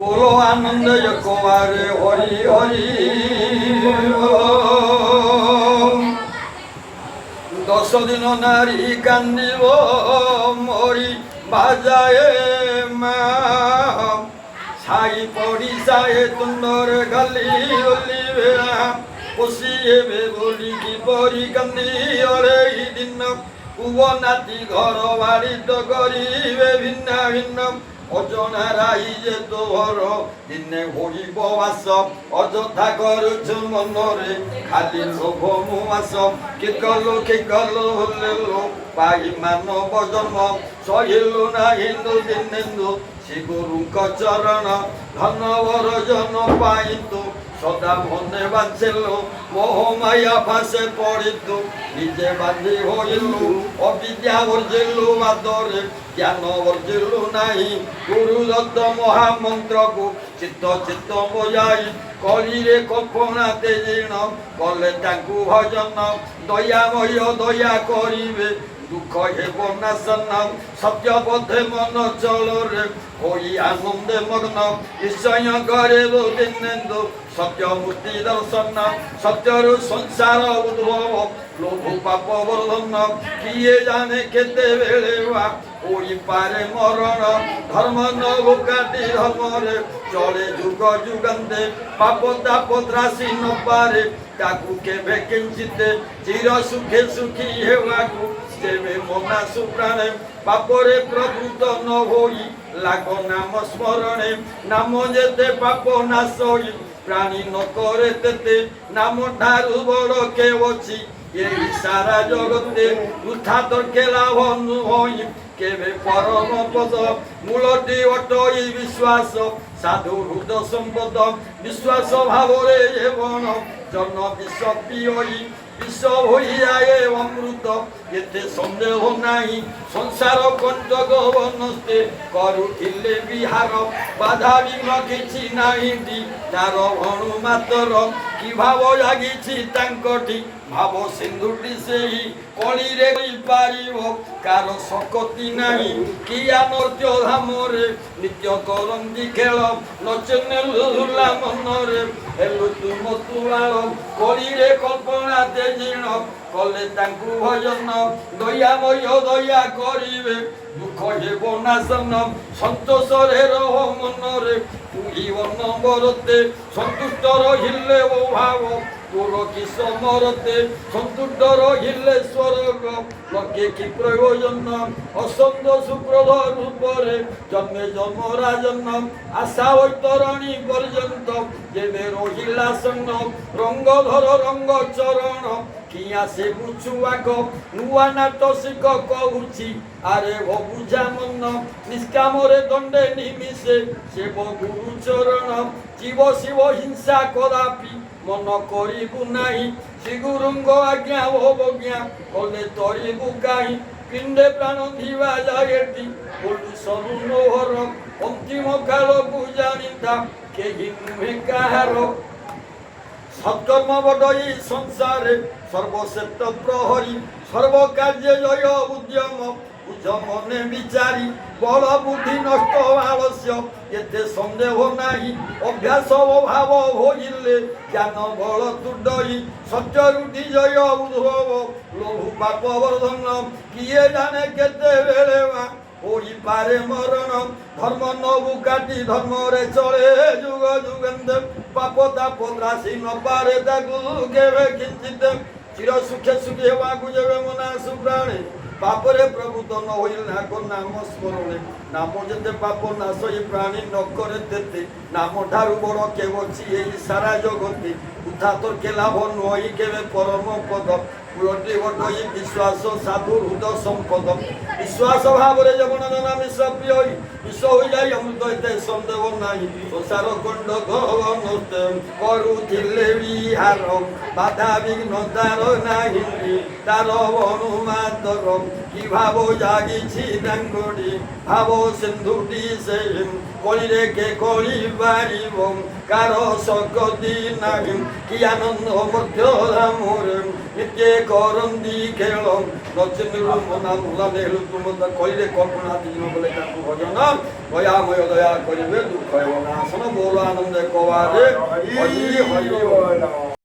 बोलो आनंद कुमारे हरि हरि दस दिन नारी कांदिब मरी बाजाए मा छाई पड़िसाए तुंदर गाली ओलिबे पशिएबे बोली कि परी कांदी अरे दिन पुव नाती घर बाड़ी तो करिबे भिन्न भिन्न অজনা রাইজে তোর দিনে হইব বাস অযথা করছু মনরে খালি লোভ মুমাস কি কলো হলে পাই মানব জন্ম সহিলু না হিন্দু দিনেন্দু শ্রী গুরুଙ୍କ চরণ ধনবর জন পাইতু সদা মনে বাঁচিলু মোহমায়া ফাঁসে পড়িতু নিজে বাঁধি হইলু অবিদ্যা বর্জিলু মাদরে জ্ঞান বর্জিলু নাই গুরু দত্ত মহামন্ত্রকু চিত্ত চিত্ত বজাই কলিরে কল্পনাতে জীর্ণ কলে তাଙ୍କୁ ভজন দয়াময় দয়া করিবে দুঃখ হেব নাশন সত্য পথে মন চলরে হই আনন্দে মগ্ন নিশ্চয় করিব দিনেন্দু সত্য মূর্তি দর্শন সত্যর সংসার উদ্ভব লোভ পাপ বর্ধন কিয়ে জানে কেতে বেড়ে ওই পারে মরণ ধর্ম নৌকাটি ধর্মরে চলে যুগ যুগান্তে পাপ তাপ ত্রাসি ন পারে তাকু কেবে কিঞ্চিতে চির সুখে সুখী হেবাকু যেবে মনা সুপ্রাণে পাপরে প্রভূত ন হই লাগ নাম স্মরণে নাম যেতে পাপ নাশ হই প্রাণী ন করে তেতে নাম ঠারু বড় কে অছি এই সারা জগতে উঠা তর্কে লাভ নয় কেবে পরম পদ মূলটি অটই বিশ্বাস সাধু হৃদ সম্পদ বিশ্বাস ভাবরে জীবন জন্ম বিশ্ব পিয়ই বিশ্ব হইয়ায়ে অমৃত এতে সন্দেহ নাই সংসার কণ্টক বনস্তে করুଥିଲେ বিহার বাধা বিঘ্ন কিছু নাই তার ভণু মাতর কি ভাব জাগিছি তাঙ্কটি ভাব সিন্ধুটি সেই কলিরে পারিব কার শক্তি নাই কি আনর্য ধামরে নিত্য করন্তি খেল নচনে লুলা মନରେ হেলু তুম তুলাল কলিরে কল্পনাতে জীর্ণ কলে তাଙ୍କୁ ভজন দয়াময় দয়া করিবে দুঃখ হেব নাশন সন্তোষরে রহ মନରେ তুই নম্বরতে সন্তুষ্ট রহিলে ও ভাব তোর কি সমরতে সন্তুষ্ট রহিলে স্বর্গ লোকে কি প্রয়োজন অসন্ত সুপ্রধ রূপরে জন্মে জন্মরাজন্য আশা ঐতরণী পর্যন্ত যেবে রহিলা সন্ন রঙ্গধর রঙ্গ চরণ কি আসে বুঝুয়াক নূয়া নাট শিখ কହୁছি আরে ও বুঝা মন নিষ্কামরে দণ্ডে নিমিষে সেব গুরু চরণ জীব শিব হিংসা কদাপি মন করিবু নাই শ্রী গুরুঙ্গ আজ্ঞা অবজ্ঞা কলে তরিবু কাই পিণ্ডে প্রাণ দিবা জাগেটি বলু সরু নহর অন্তিম কালকু জানিতা কেহি নুহে কাহার সৎকর্ম বটই সংসারে সর্বশ্রেষ্ঠ প্রহরী সর্বকার্যে জয় উদ্যম বুঝ মনে বিচারি বল বুদ্ধি নষ্ট আলস্য এতে সন্দেহ নাই অভ্যাস অভাব হইলে জ্ঞান বল তুডই সত্য রুটি জয় উদ্ভব লোভ পাপ বর্ধন কিয়ে জানে কেতে বেড়ে ওই পারে মরণ ধর্ম নবু কাটি ধর্মরে চলে যুগ যুগেন্দ্র পাপ তাপ ত্রাসি ন পারে তাকু কেবে কিঞ্চিত চির সুখে সুখী হেবাকু যেবে মনা সুপ্রাণে পাপরে প্রভূত ন হইল না নাম স্মরণে নাম যেতে পাপ নাশ এই প্রাণী ন করে তেতে নাম ঠারু বড় কে অছি এই সারা জগতে উঠা তোর কে লাভ নই কেবে পরম পদ পুরটি বটই বিশ্বাস সাধু হৃদ সম্পদ বিশ্বাস ভাবরে জীবন জনা মিশ্র প্রিয় বিশ্ব হয়ে যাই অমৃত এতে সন্দেহ নাই সংসার কণ্ড গহনতে করুଥିଲେ বিহার বাধা বিঘ্ন তার নাই তার অনুমাতর কি ভাবো জাগিছি ডাঙ্গুরি ভাবো সিন্ধুটি সে কলিরে কে কলি বাড়িব কারো শকতি নাগিম কি আনন্দ মধ্য ধামুর নিত্য করন্দি খেল নচিনুরু মনা মুলা নেহলু তুমতা কলিরে কল্পনা দিন বলে তাকু ভজন দয়াময় দয়া করিবে দুঃখ এবং আসন বল আনন্দে কবারে হরি হরি